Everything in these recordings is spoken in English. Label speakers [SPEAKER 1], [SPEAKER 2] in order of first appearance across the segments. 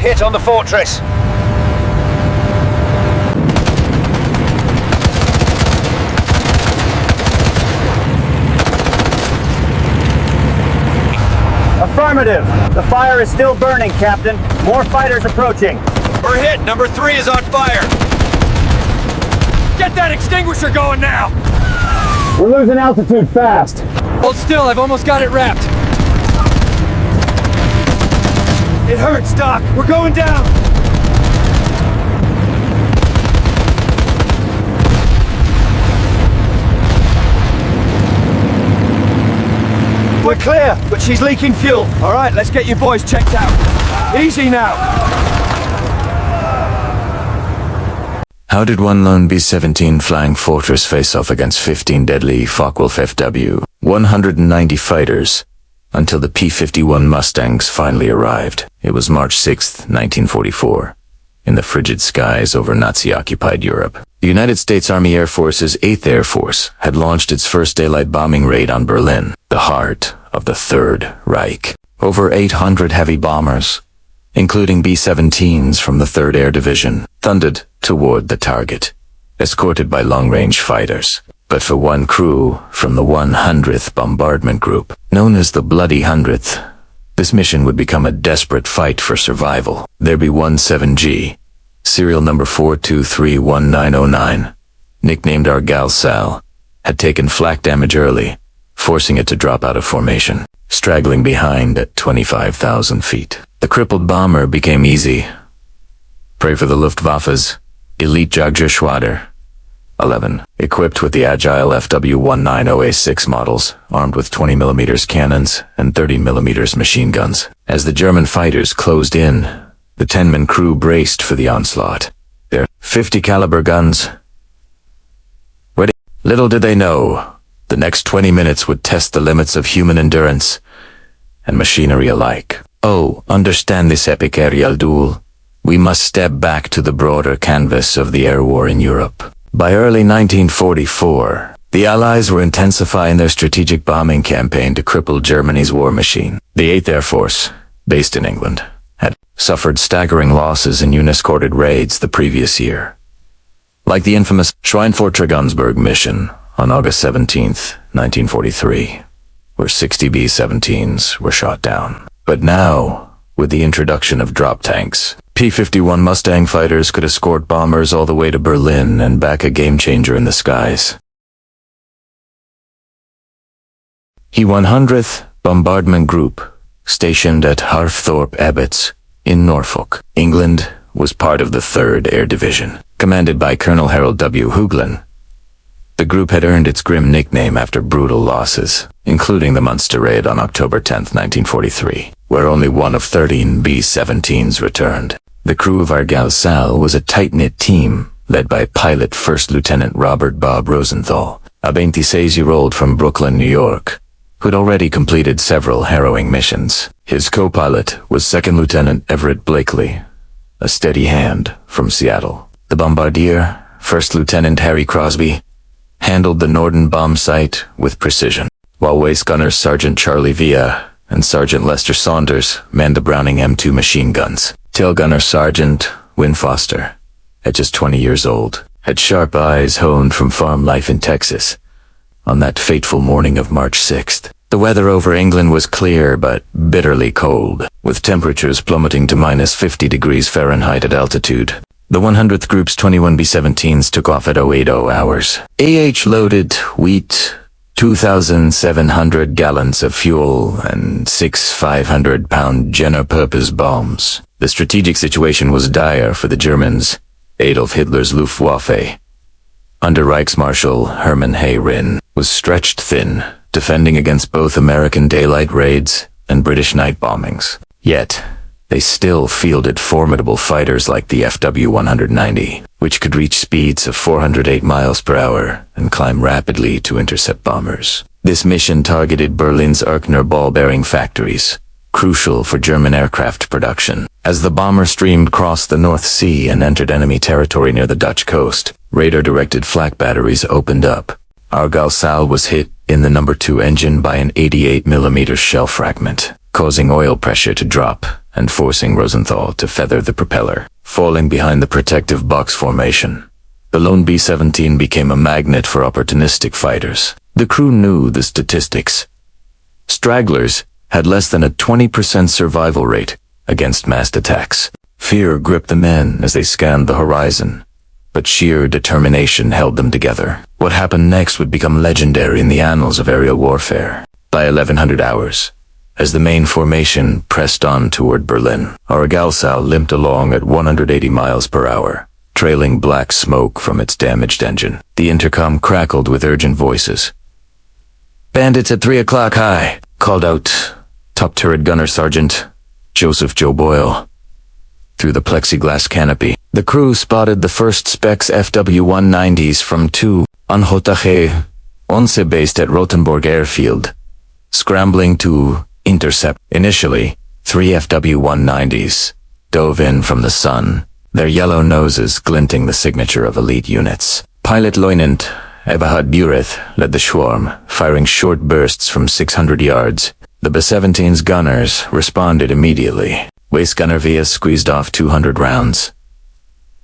[SPEAKER 1] hit on the fortress.
[SPEAKER 2] Affirmative. The fire is still burning, Captain. More fighters approaching.
[SPEAKER 1] We're hit. Number 3 is on fire. Get that extinguisher going now!
[SPEAKER 2] We're losing altitude fast.
[SPEAKER 1] Hold still, I've almost got it wrapped. It hurts, Doc. We're going down. We're clear, but she's leaking fuel. All right, let's get you boys checked out. Easy now.
[SPEAKER 3] How did one lone B-17 flying fortress face off against 15 deadly Focke-Wulf FW, 190 fighters, until the P-51 Mustangs finally arrived? It was March 6, 1944, in the frigid skies over Nazi-occupied Europe. The United States Army Air Force's 8th Air Force had launched its first daylight bombing raid on Berlin, the heart of the Third Reich. Over 800 heavy bombers, including B-17s from the 3rd Air Division, thundered toward the target, escorted by long-range fighters. But for one crew from the 100th Bombardment Group, known as the Bloody 100th, this mission would become a desperate fight for survival. Their B-17G, serial number 4231909, nicknamed Argal Sal, had taken flak damage early, forcing it to drop out of formation, straggling behind at 25,000 feet. The crippled bomber became easy prey for the Luftwaffe's elite Jagdgeschwader 11, equipped with the agile FW-190A6 models, armed with 20mm cannons and 30mm machine guns. As the German fighters closed in, the 10-man crew braced for the onslaught. Their 50 caliber guns ready. Little did they know, the next 20 minutes would test the limits of human endurance and machinery alike. Oh, understand this epic aerial duel. We must step back to the broader canvas of the air war in Europe. By early 1944, the Allies were intensifying their strategic bombing campaign to cripple Germany's war machine. The 8th Air Force, based in England, had suffered staggering losses in unescorted raids the previous year. Like the infamous Schweinfurt-Regensburg mission on August 17, 1943, where 60 B-17s were shot down. But now, with the introduction of drop tanks, P-51 Mustang fighters could escort bombers all the way to Berlin and back, a game-changer in the skies. The 100th Bombardment Group, stationed at Harthorpe Abbotts in Norfolk, England, was part of the 3rd Air Division, commanded by Colonel Harold W. Hoogland. The group had earned its grim nickname after brutal losses, including the Munster raid on October 10, 1943, where only one of 13 B-17s returned. The crew of Argal Sal was a tight-knit team, led by pilot First Lieutenant Robert Bob Rosenthal, a 26-year-old from Brooklyn, New York, who'd already completed several harrowing missions. His co-pilot was Second Lieutenant Everett Blakely, a steady hand from Seattle. The bombardier, First Lieutenant Harry Crosby, handled the Norden bomb site with precision, while waist gunners Sergeant Charlie Villa and Sergeant Lester Saunders manned the Browning M2 machine guns. Tail gunner Sergeant Win Foster, at just 20 years old, had sharp eyes honed from farm life in Texas. On that fateful morning of March 6th, the weather over England was clear but bitterly cold, with temperatures plummeting to minus 50 degrees Fahrenheit at altitude. The 100th Group's 21 B-17s took off at 080 hours. loaded wheat, 2,700 gallons of fuel, and 6 500-pound general-purpose bombs. The strategic situation was dire for the Germans, Adolf Hitler's Luftwaffe, under Reichsmarschall Hermann Göring, was stretched thin, defending against both American daylight raids and British night bombings. Yet, they still fielded formidable fighters like the FW-190, which could reach speeds of 408 miles per hour and climb rapidly to intercept bombers. This mission targeted Berlin's Erkner ball-bearing factories, crucial for German aircraft production. As the bomber streamed across the North Sea and entered enemy territory near the Dutch coast, radar-directed flak batteries opened up. Argal Sal was hit in the No. 2 engine by an 88mm shell fragment, causing oil pressure to drop and forcing Rosenthal to feather the propeller, falling behind the protective box formation. The lone B-17 became a magnet for opportunistic fighters. The crew knew the statistics. Stragglers had less than a 20% survival rate against massed attacks. Fear gripped the men as they scanned the horizon, but sheer determination held them together. What happened next would become legendary in the annals of aerial warfare. By 1100 hours, as the main formation pressed on toward Berlin, Argalsau limped along at 180 miles per hour, trailing black smoke from its damaged engine. The intercom crackled with urgent voices. "Bandits at 3 o'clock high," called out top turret gunner Sergeant Joseph Joe Boyle. Through the plexiglass canopy, the crew spotted the first Specs FW-190s from 2 on Hotache, Once based at Rothenburg Airfield, scrambling to intercept. Initially, 3 FW-190s dove in from the sun, their yellow noses glinting the signature of elite units. Pilot Lieutenant Eberhard Bureth led the swarm, firing short bursts from 600 yards. The B-17's gunners responded immediately. Waist gunner Via squeezed off 200 rounds,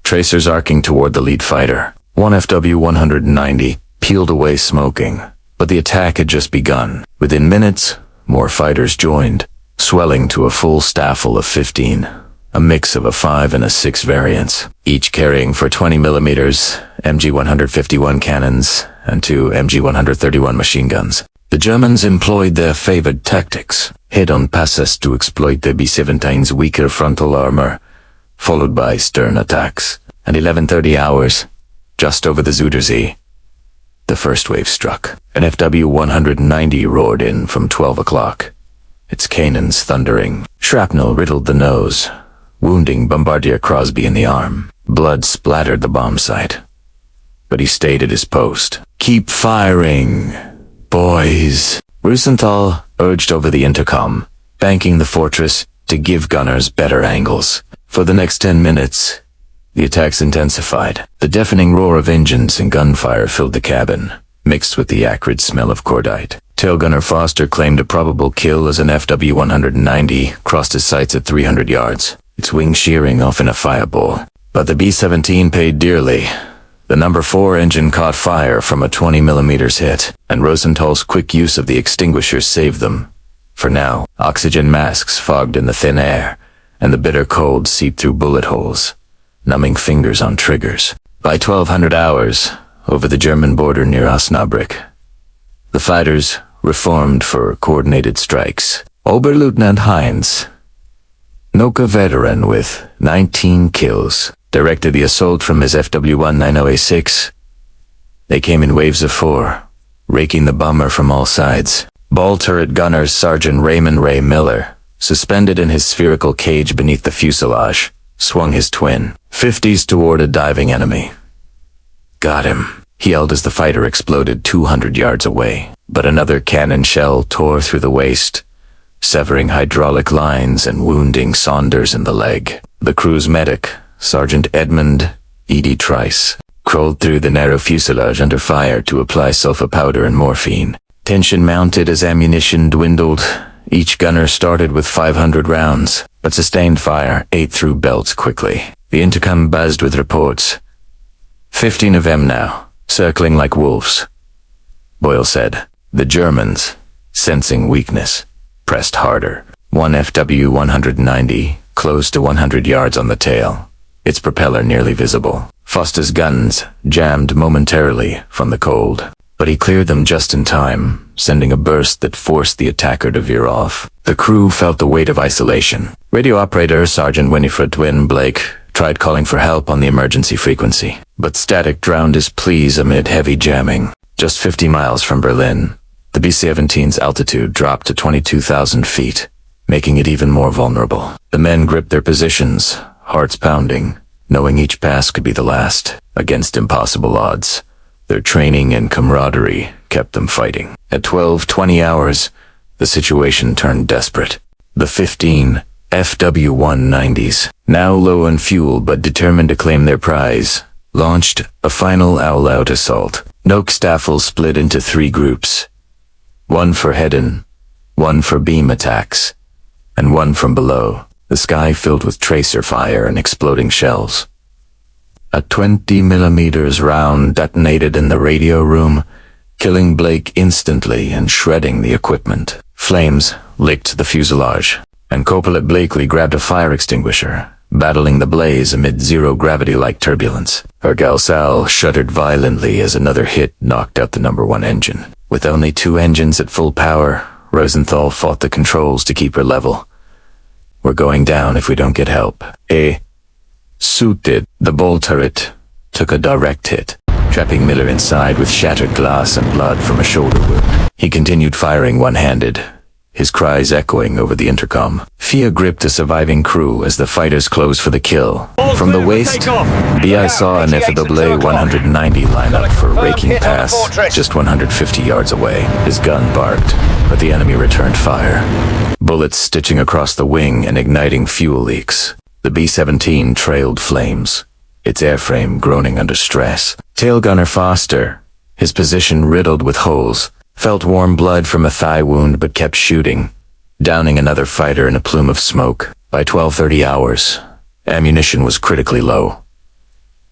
[SPEAKER 3] tracers arcing toward the lead fighter. One FW-190 peeled away smoking, but the attack had just begun. Within minutes, more fighters joined, swelling to a full staffel of 15, a mix of a 5 and a 6 variants, each carrying for 20 millimeters MG-151 cannons and 2 MG-131 machine guns. The Germans employed their favored tactics, head-on passes to exploit the B-17's weaker frontal armor, followed by stern attacks. At 11:30 hours, just over the Zuiderzee, the first wave struck. An FW-190 roared in from 12 o'clock, its cannons thundering. Shrapnel riddled the nose, wounding Bombardier Crosby in the arm. Blood splattered the bomb site, but he stayed at his post. "Keep firing, boys," Rosenthal urged over the intercom, banking the fortress to give gunners better angles. For the next 10 minutes, the attacks intensified. The deafening roar of engines and gunfire filled the cabin, mixed with the acrid smell of cordite. Tail gunner Foster claimed a probable kill as an FW-190 crossed his sights at 300 yards, its wings shearing off in a fireball. But the B-17 paid dearly. The number 4 engine caught fire from a 20mm hit, and Rosenthal's quick use of the extinguisher saved them. For now, oxygen masks fogged in the thin air, and the bitter cold seeped through bullet holes, numbing fingers on triggers. By 1200 hours, over the German border near Osnabrück, the fighters reformed for coordinated strikes. Oberleutnant Heinz, Noka veteran with 19 kills, directed the assault from his FW-190A6. They came in waves of 4, raking the bomber from all sides. Ball turret gunners Sergeant Raymond Ray Miller, suspended in his spherical cage beneath the fuselage, swung his twin 50s toward a diving enemy. "Got him," he yelled as the fighter exploded 200 yards away. But another cannon shell tore through the waist, severing hydraulic lines and wounding Saunders in the leg. The crew's medic, Sergeant Edmund E.D. Trice, crawled through the narrow fuselage under fire to apply sulfa powder and morphine. Tension mounted as ammunition dwindled. Each gunner started with 500 rounds, but sustained fire ate through belts quickly. The intercom buzzed with reports. 15 of them now, circling like wolves, Boyle said. The Germans, sensing weakness, pressed harder. One FW-190, close to 100 yards on the tail, its propeller nearly visible. Foster's guns jammed momentarily from the cold, but he cleared them just in time, sending a burst that forced the attacker to veer off. The crew felt the weight of isolation. Radio operator Sergeant Winifred Twin Blake tried calling for help on the emergency frequency, but static drowned his pleas amid heavy jamming. Just 50 miles from Berlin, the B-17's altitude dropped to 22,000 feet, making it even more vulnerable. The men gripped their positions, hearts pounding, knowing each pass could be the last. Against impossible odds, their training and camaraderie kept them fighting. At 12:20 hours, the situation turned desperate. The 15 FW-190s, now low on fuel but determined to claim their prize, launched a final all-out assault. Noak Staffel split into 3 groups, one for head-on, one for beam attacks, and one from below. the sky filled with tracer fire and exploding shells. A 20mm round detonated in the radio room, killing Blake instantly and shredding the equipment. Flames licked the fuselage, and Copilot Blakely grabbed a fire extinguisher, battling the blaze amid zero-gravity-like turbulence. Her Galsal shuddered violently as another hit knocked out the #1 engine. With only 2 engines at full power, Rosenthal fought the controls to keep her level. "We're going down if we don't get help." Suited, the ball turret took a direct hit, trapping Miller inside with shattered glass and blood from a shoulder wound. He continued firing one-handed, his cries echoing over the intercom. Fear gripped the surviving crew as the fighters closed for the kill. From the waist, BI saw an FWA 190 line up for a raking pass just 150 yards away. His gun barked, but the enemy returned fire, bullets stitching across the wing and igniting fuel leaks. The B-17 trailed flames, its airframe groaning under stress. Tail gunner Foster, his position riddled with holes, felt warm blood from a thigh wound but kept shooting, downing another fighter in a plume of smoke. By 12:30 hours, ammunition was critically low.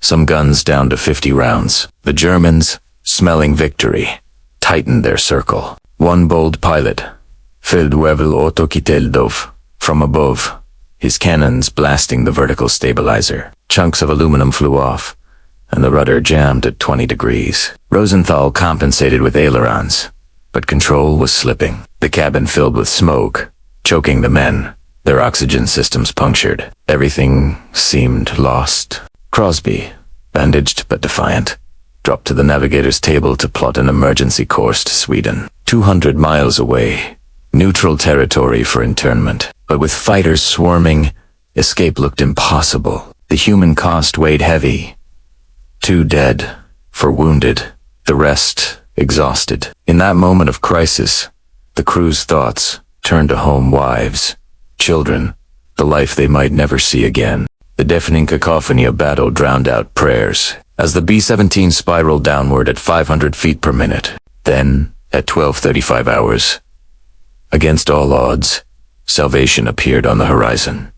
[SPEAKER 3] Some guns down to 50 rounds. The Germans, smelling victory, tightened their circle. One bold pilot, Feldwebel Otto Kiteldov, from above, his cannons blasting the vertical stabilizer. Chunks of aluminum flew off, and the rudder jammed at 20 degrees. Rosenthal compensated with ailerons, but control was slipping. The cabin filled with smoke, choking the men, their oxygen systems punctured. Everything seemed lost. Crosby, bandaged but defiant, dropped to the navigator's table to plot an emergency course to Sweden. 200 miles away, neutral territory for internment. But with fighters swarming, escape looked impossible. The human cost weighed heavy. 2 dead, 4 wounded, the rest exhausted. In that moment of crisis, the crew's thoughts turned to home, wives, children, the life they might never see again. The deafening cacophony of battle drowned out prayers as the B-17 spiraled downward at 500 feet per minute. Then, at 12:35 hours, against all odds, salvation appeared on the horizon.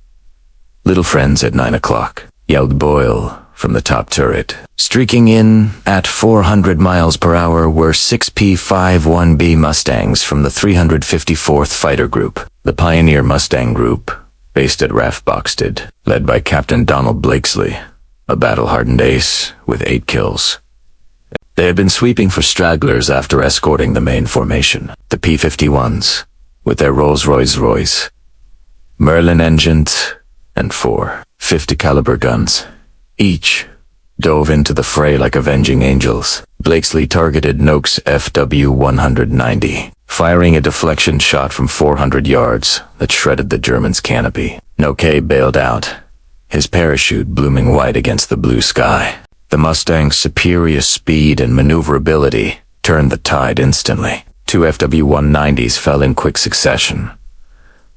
[SPEAKER 3] "Little friends at 9 o'clock, yelled Boyle from the top turret. Streaking in at 400 miles per hour were 6 P-51B Mustangs from the 354th Fighter Group, the Pioneer Mustang Group, based at RAF Boxted, led by Captain Donald Blakesley, a battle-hardened ace with 8 kills. They had been sweeping for stragglers after escorting the main formation. The P-51s, with their Rolls-Royce, Merlin engines, and 4 50 caliber guns, each dove into the fray like avenging angels. Blakesley targeted Noakes FW-190, firing a deflection shot from 400 yards that shredded the German's canopy. Noakes bailed out, his parachute blooming white against the blue sky. The Mustang's superior speed and maneuverability turned the tide instantly. 2 FW-190s fell in quick succession,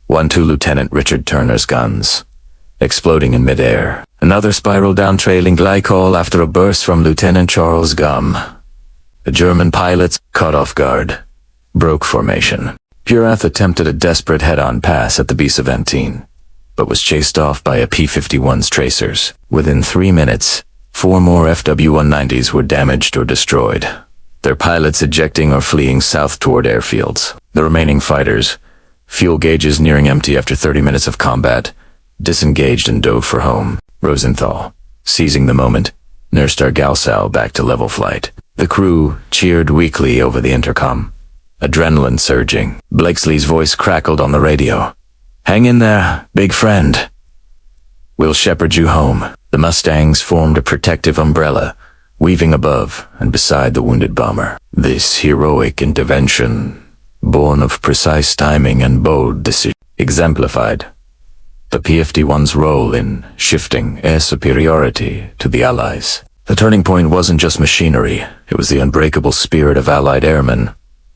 [SPEAKER 3] one to Lieutenant Richard Turner's guns, exploding in midair. Another spiraled down, trailing glycol after a burst from Lieutenant Charles Gum. The German pilots, caught off guard, broke formation. Purath attempted a desperate head-on pass at the B-17, but was chased off by a P-51's tracers. Within 3 minutes, 4 more FW-190s were damaged or destroyed, their pilots ejecting or fleeing south toward airfields. The remaining fighters, fuel gauges nearing empty after 30 minutes of combat, disengaged and dove for home. Rosenthal, seizing the moment, nursed our Galsal back to level flight. The crew cheered weakly over the intercom, adrenaline surging. Blakesley's voice crackled on the radio. "Hang in there, big friend. We'll shepherd you home." The Mustangs formed a protective umbrella, weaving above and beside the wounded bomber. This heroic intervention, born of precise timing and bold decision, exemplified the P-51's role in shifting air superiority to the Allies. The turning point wasn't just machinery, it was the unbreakable spirit of Allied airmen,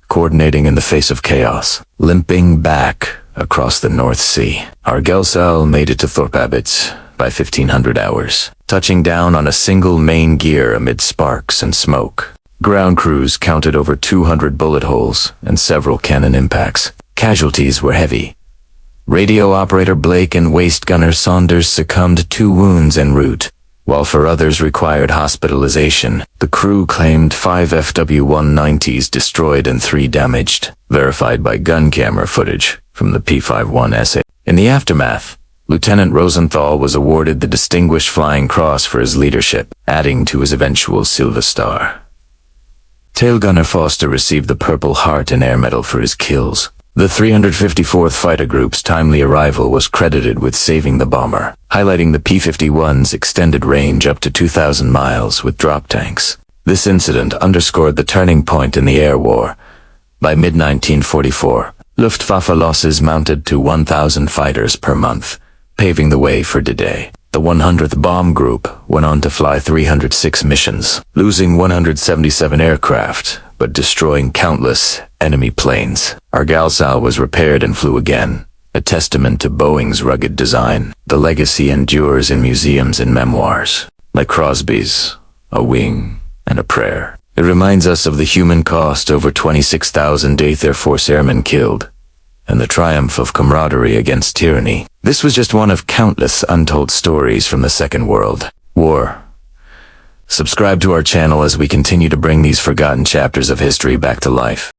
[SPEAKER 3] coordinating in the face of chaos. Limping back across the North Sea, our Gelsal made it to Thorpe Abbotts by 1500 hours, touching down on a single main gear amid sparks and smoke. Ground crews counted over 200 bullet holes and several cannon impacts. Casualties were heavy. Radio operator Blake and waist gunner Saunders succumbed to wounds en route, while for others required hospitalization. The crew claimed 5 FW-190s destroyed and 3 damaged, verified by gun camera footage from the P-51SA. In the aftermath, Lieutenant Rosenthal was awarded the Distinguished Flying Cross for his leadership, adding to his eventual Silver Star. Tail Gunner Foster received the Purple Heart and Air Medal for his kills. The 354th Fighter Group's timely arrival was credited with saving the bomber, highlighting the P-51's extended range up to 2,000 miles with drop tanks. This incident underscored the turning point in the air war. By mid-1944, Luftwaffe losses mounted to 1,000 fighters per month, paving the way for D-Day. The 100th Bomb Group went on to fly 306 missions, losing 177 aircraft, but destroying countless enemy planes. Argalsal was repaired and flew again, a testament to Boeing's rugged design. The legacy endures in museums and memoirs, like Crosby's, A Wing and a Prayer. It reminds us of the human cost: over 26,000 8th Air Force airmen killed, and the triumph of camaraderie against tyranny. This was just one of countless untold stories from the Second World War. Subscribe to our channel as we continue to bring these forgotten chapters of history back to life.